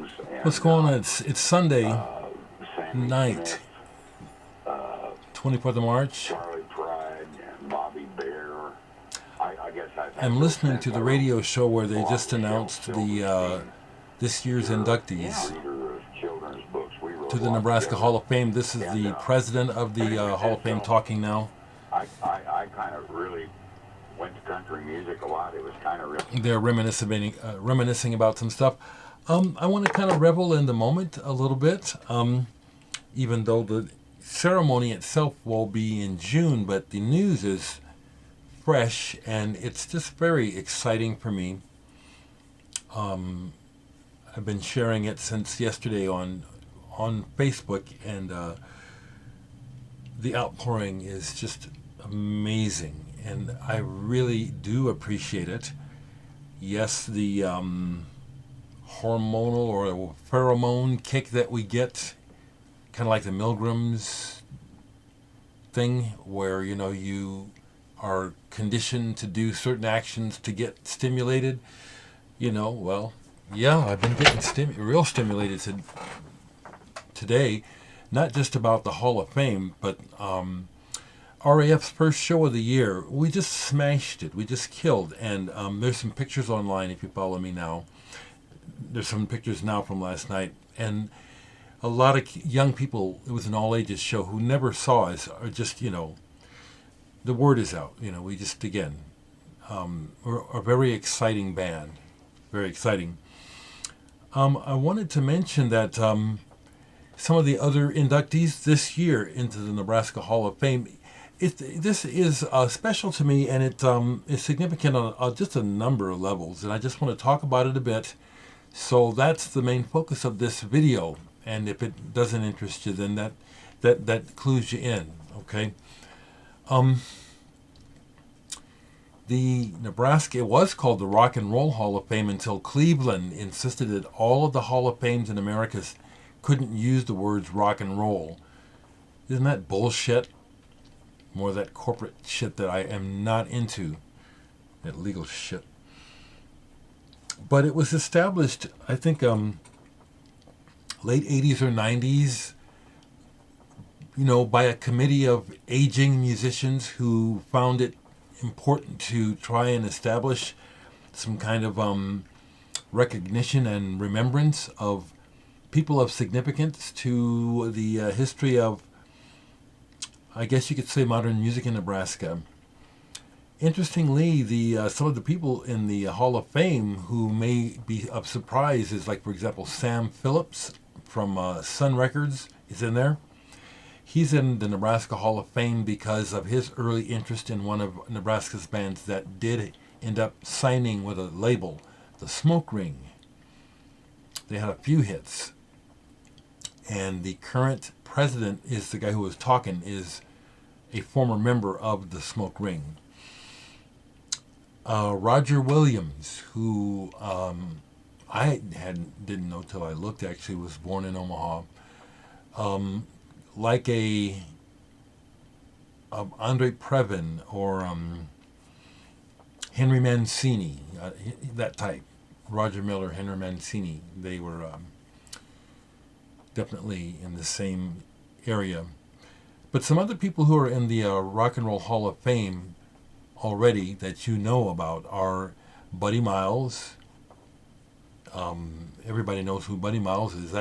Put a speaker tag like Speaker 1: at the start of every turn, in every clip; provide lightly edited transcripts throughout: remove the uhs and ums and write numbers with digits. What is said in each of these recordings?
Speaker 1: Higgins
Speaker 2: What's
Speaker 1: and
Speaker 2: going on? It's Sunday
Speaker 1: Sammy
Speaker 2: night,
Speaker 1: Smith, uh,
Speaker 2: 24th of March.
Speaker 1: Charlie Pride, Bobby Bear. I guess I've had
Speaker 2: I'm
Speaker 1: those
Speaker 2: listening
Speaker 1: since
Speaker 2: to
Speaker 1: I
Speaker 2: the
Speaker 1: wrote
Speaker 2: radio show where
Speaker 1: a
Speaker 2: they
Speaker 1: lot
Speaker 2: just
Speaker 1: with Shel
Speaker 2: announced the
Speaker 1: Silverstein.
Speaker 2: this year's
Speaker 1: You're
Speaker 2: inductees
Speaker 1: a reader of children's books. We
Speaker 2: to
Speaker 1: wrote a
Speaker 2: the
Speaker 1: lot
Speaker 2: Nebraska
Speaker 1: together.
Speaker 2: Hall of Fame. This is
Speaker 1: And
Speaker 2: the president of the Hall
Speaker 1: and
Speaker 2: of Fame
Speaker 1: so
Speaker 2: talking now.
Speaker 1: I kind of really went to country music a lot. It was kind of real.
Speaker 2: They're reminiscing about some stuff. I want to kind of revel in the moment a little bit, even though the ceremony itself will be in June, but the news is fresh and it's just very exciting for me. I've been sharing it since yesterday on Facebook, and the outpouring is just amazing, and I really do appreciate it. Yes, the hormonal or pheromone kick that we get, kind of like the Milgram's thing, where you are conditioned to do certain actions to get stimulated. Well, yeah, I've been getting real stimulated today, not just about the Hall of Fame, but RAF's first show of the year. We just smashed it. We just killed. And there's some pictures online if you follow me now. There's some pictures now from last night. And a lot of young people, it was an all ages show, who never saw us, are just, the word is out. We just, again, we're a very exciting band. Very exciting. I wanted to mention that some of the other inductees this year into the Nebraska Hall of Fame, this is special to me, and it is significant on just a number of levels, and I just want to talk about it a bit. So that's the main focus of this video, and if it doesn't interest you, then that clues you in, okay? The Nebraska, it was called the Rock and Roll Hall of Fame until Cleveland insisted that all of the Hall of Fames in America couldn't use the words rock and roll. Isn't that bullshit? More of that corporate shit that I am not into. That legal shit. But it was established, I think, late 80s or 90s, by a committee of aging musicians who found it important to try and establish some kind of recognition and remembrance of people of significance to the history of, I guess you could say, modern music in Nebraska. Interestingly, some of the people in the Hall of Fame who may be of surprise is, like, for example, Sam Phillips from Sun Records is in there. He's in the Nebraska Hall of Fame because of his early interest in one of Nebraska's bands that did end up signing with a label, the Smoke Ring. They had a few hits. And the current president is the guy who was talking, is a former member of the Smoke Ring. Roger Williams, who I didn't know till I looked, actually was born in Omaha. Like a Andre Previn or Henry Mancini, that type. Roger Miller, Henry Mancini, they were definitely in the same area. But some other people who are in the Rock and Roll Hall of Fame already that you know about are Buddy Miles. Everybody knows who Buddy Miles is.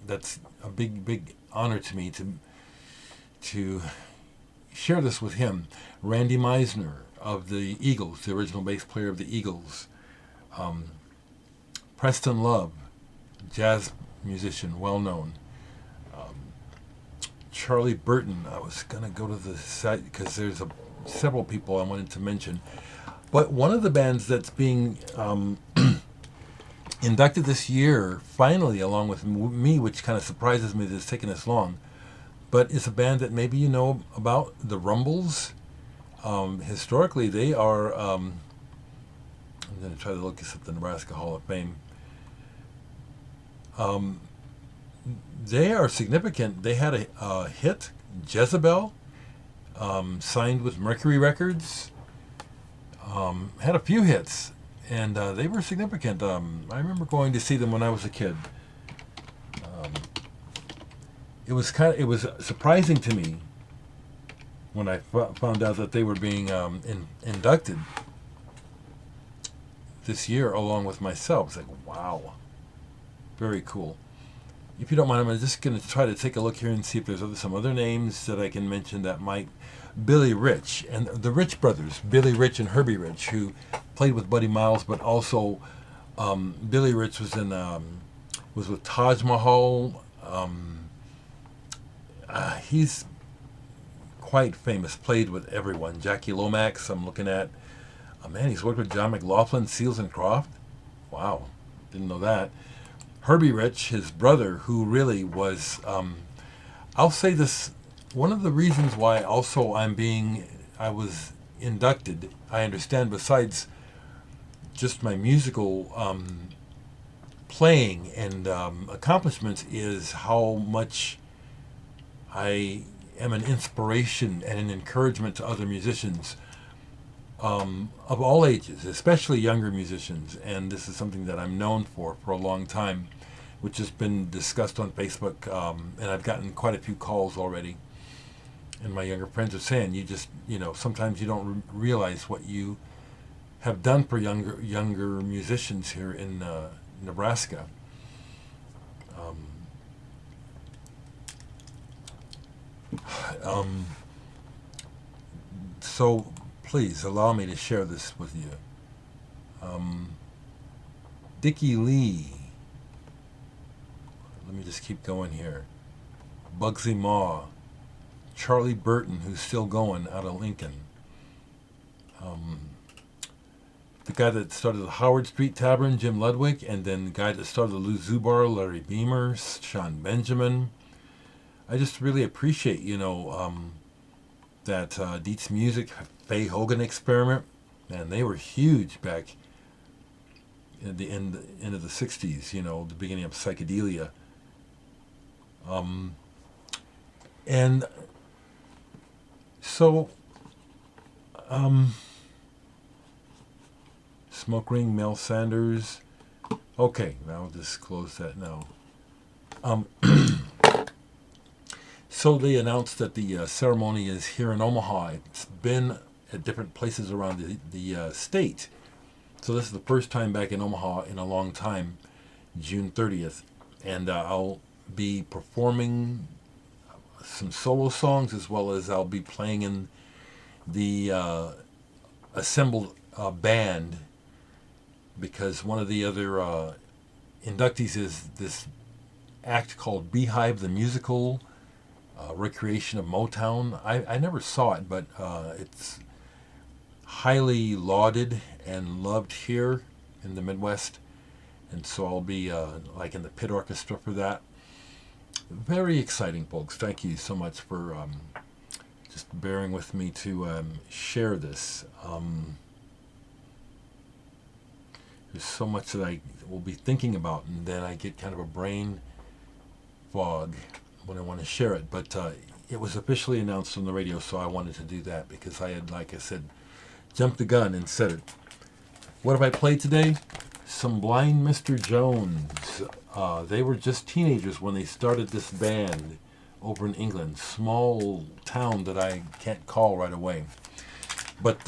Speaker 2: That's a big honor to me to share this with him. Randy Meisner of the Eagles, the original bass player of the Eagles. Preston Love, jazz musician, well known. Charlie Burton. I was going to go to the site because there's several people I wanted to mention. But one of the bands that's being inducted this year, finally, along with me, which kind of surprises me that it's taken this long, but it's a band that maybe you know about, the Rumbles. Historically, they are, I'm going to try to look this up, the Nebraska Hall of Fame. They are significant. They had a hit, Jezebel, signed with Mercury Records, had a few hits, and they were significant. I remember going to see them when I was a kid. it was surprising to me when I found out that they were being inducted this year along with myself. It's like, wow, very cool. If you don't mind, I'm just going to try to take a look here and see if there's some other names that I can mention that might. Billy Rich and the Rich brothers, Billy Rich and Herbie Rich, who played with Buddy Miles, but also Billy Rich was was with Taj Mahal. He's quite famous. Played with everyone. Jackie Lomax. I'm looking at. Man, he's worked with John McLaughlin, Seals and Croft. Wow, didn't know that. Herbie Rich, his brother, who really was. I'll say this. One of the reasons why also I was inducted. I understand besides just my musical playing and accomplishments is how much I am an inspiration and an encouragement to other musicians of all ages, especially younger musicians. And this is something that I'm known for a long time, which has been discussed on Facebook, and I've gotten quite a few calls already. And my younger friends are saying, sometimes you don't realize what you have done for younger musicians here in Nebraska. So please allow me to share this with you. Dickie Lee. Let me just keep going here. Bugsy Maw. Charlie Burton, who's still going out of Lincoln. The guy that started the Howard Street Tavern, Jim Ludwig, and then the guy that started the Lou Zubar, Larry Beamer, Sean Benjamin. I just really appreciate, that Dietz Music, Fay Hogan experiment. Man, they were huge back at the end of the 60s, the beginning of psychedelia. And so, Smoke Ring, Mel Sanders. Okay, I'll just close that now. So they announced that the ceremony is here in Omaha. It's been at different places around the state. So this is the first time back in Omaha in a long time, June 30th. And I'll be performing some solo songs, as well as I'll be playing in the assembled band, because one of the other inductees is this act called Beehive the Musical, recreation of Motown. I never saw it, but it's highly lauded and loved here in the Midwest, and so I'll be like in the pit orchestra for that. Very exciting, folks. Thank you so much for just bearing with me to share this. There's so much that I will be thinking about, and then I get kind of a brain fog when I want to share it. But it was officially announced on the radio, so I wanted to do that because I had, like I said, jumped the gun and said it. What have I played today? Some Blind Mr. Jones. They were just teenagers when they started this band over in England. Small town that I can't call right away. But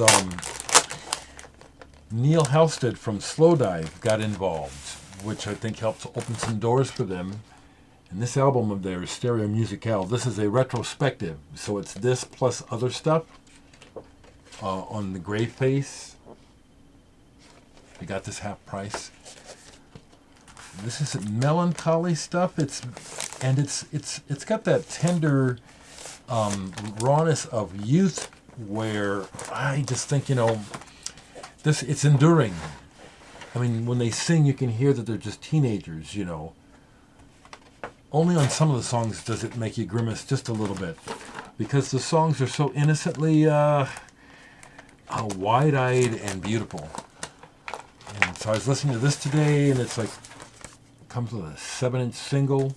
Speaker 2: Neil Halstead from Slowdive got involved, which I think helped open some doors for them. And this album of theirs, Stereo Musicale, this is a retrospective. So it's this plus other stuff on the gray face. I got this half price. This is melancholy stuff. It's got that tender rawness of youth, where I just think, it's enduring. I mean, when they sing, you can hear that they're just teenagers, Only on some of the songs does it make you grimace just a little bit, because the songs are so innocently wide-eyed and beautiful. And so I was listening to this today, and it's like, comes with a 7-inch single.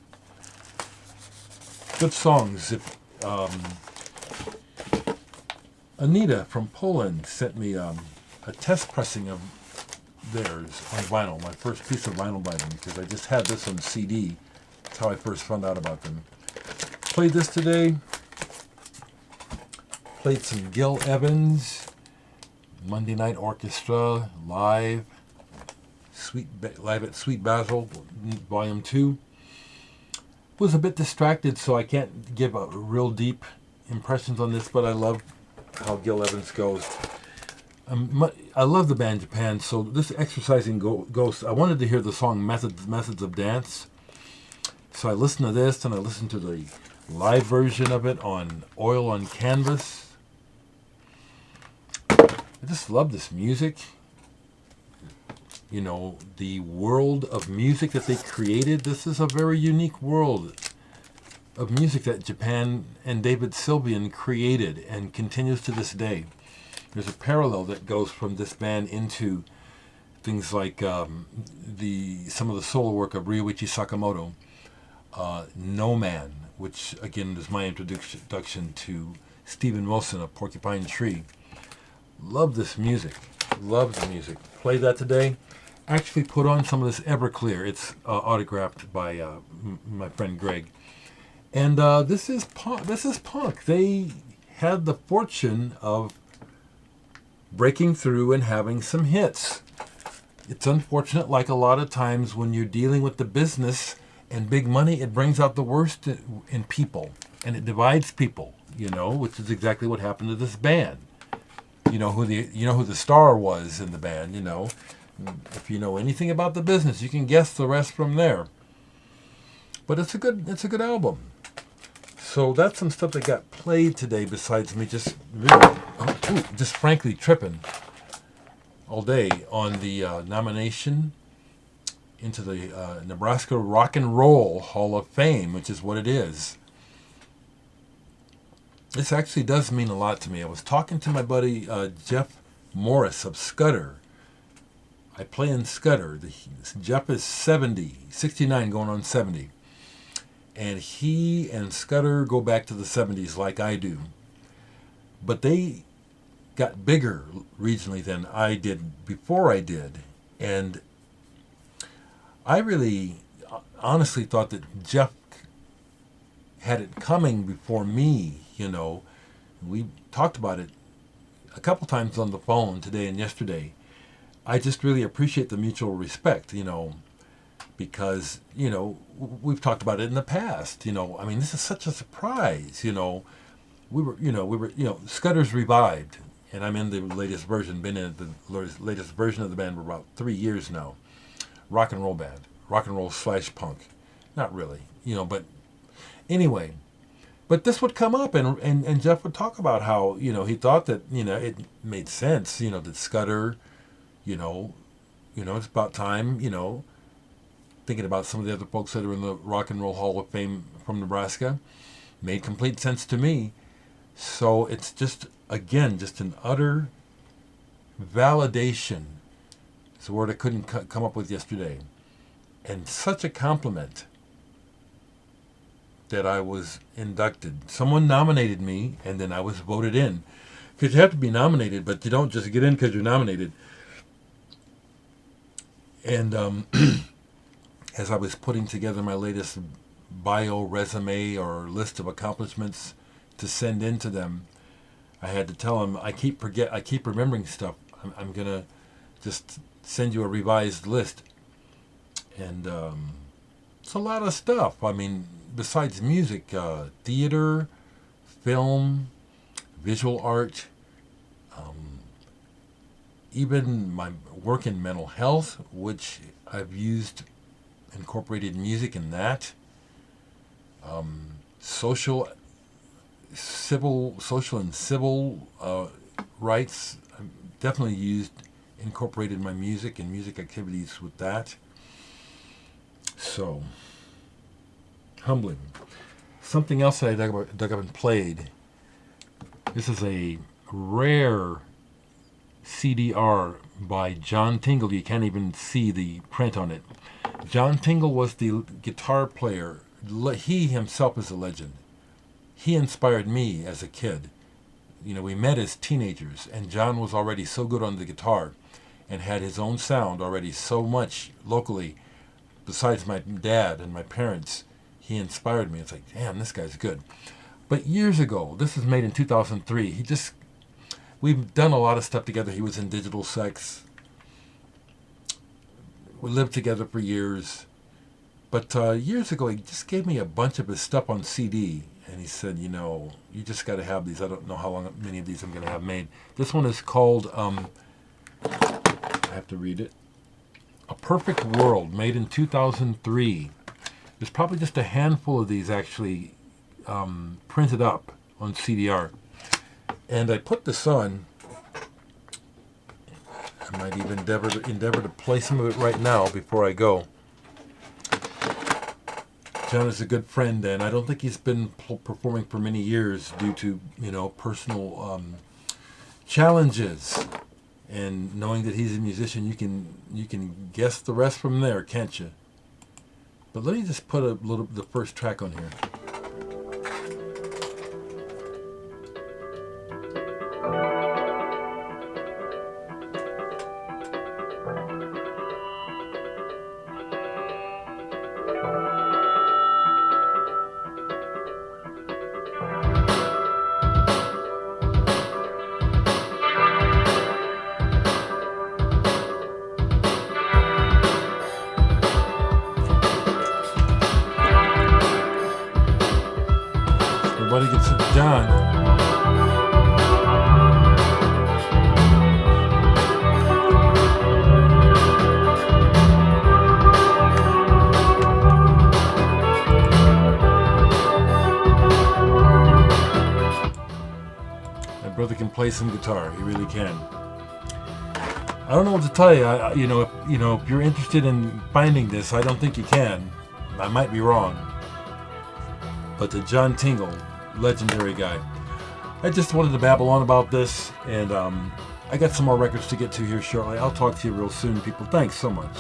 Speaker 2: Good songs. Anita from Poland sent me a test pressing of theirs on vinyl, my first piece of vinyl by them, because I just had this on CD. That's how I first found out about them. Played this today. Played some Gil Evans, Monday Night Orchestra, live at Sweet Basil, Volume 2. Was a bit distracted, so I can't give a real deep impressions on this, but I love how Gil Evans goes. I love the band Japan, so this Exercising Ghosts, I wanted to hear the song Methods of Dance. So I listened to this, and I listened to the live version of it on Oil on Canvas. I just love this music. You know, the world of music that they created. This is a very unique world of music that Japan and David Sylvian created and continues to this day. There's a parallel that goes from this band into things like some of the solo work of Ryuichi Sakamoto. No Man, which again is my introduction to Steven Wilson of Porcupine Tree. Love this music. Love the music. Played that today. Actually put on some of this Everclear. It's autographed by my friend Greg. And this is punk. They had the fortune of breaking through and having some hits. It's unfortunate, like a lot of times when you're dealing with the business and big money, it brings out the worst in people. And it divides people, which is exactly what happened to this band. You know who the star was in the band, If you know anything about the business, you can guess the rest from there. But it's a good album. So that's some stuff that got played today. Besides me just frankly tripping all day on the nomination into the Nebraska Rock and Roll Hall of Fame, which is what it is. This actually does mean a lot to me. I was talking to my buddy Jeff Morris of Scudder. I play in Scudder. Jeff is 69 going on 70. And he and Scudder go back to the 70s like I do. But they got bigger regionally than I did before I did. And I really honestly thought that Jeff had it coming before me, We talked about it a couple times on the phone today and yesterday. I just really appreciate the mutual respect, because, we've talked about it in the past, this is such a surprise, Scudder's revived, and I'm in the latest version, been in the latest version of the band for about 3 years now. Rock and roll band, rock and roll / punk. Not really, but anyway. But this would come up, and Jeff would talk about how, he thought that, it made sense, that Scudder, it's about time, thinking about some of the other folks that are in the Rock and Roll Hall of Fame from Nebraska, made complete sense to me. So it's just an utter validation. It's a word I couldn't come up with yesterday. And such a compliment that I was inducted. Someone nominated me, and then I was voted in. Because you have to be nominated, but you don't just get in because you're nominated. And as I was putting together my latest bio resume or list of accomplishments to send in to them, I had to tell them, I keep remembering stuff. I'm going to just send you a revised list. And it's a lot of stuff. Besides music, theater, film, visual art, even my work in mental health, which I've incorporated music in that. Social and civil rights, I've definitely incorporated my music and music activities with that. So, humbling. Something else that I dug up and played. This is a rare CDR by John Tingle. You can't even see the print on it. John Tingle was the guitar player. He himself is a legend. He inspired me as a kid. We met as teenagers, and John was already so good on the guitar and had his own sound already so much locally. Besides my dad and my parents, he inspired me. It's like, damn, this guy's good. But years ago, this was made in 2003. We've done a lot of stuff together. He was in Digital Sex. We lived together for years. But years ago, he just gave me a bunch of his stuff on CD. And he said, you know, you just got to have these. I don't know how many of these I'm going to have made. This one is called, I have to read it. A Perfect World, made in 2003. There's probably just a handful of these actually printed up on CDR. And I put this on. I might even endeavor to play some of it right now before I go. John is a good friend, and I don't think he's been performing for many years due to, you know, personal challenges. And knowing that he's a musician, you can guess the rest from there, can't you? But let me just put the first track on here. Everybody gets it, John. My brother can play some guitar. He really can. I don't know what to tell you. If you're interested in finding this, I don't think you can. I might be wrong. But the John Tingle, legendary guy. I just wanted to babble on about this, and I got some more records to get to here shortly. I'll talk to you real soon, people. Thanks so much.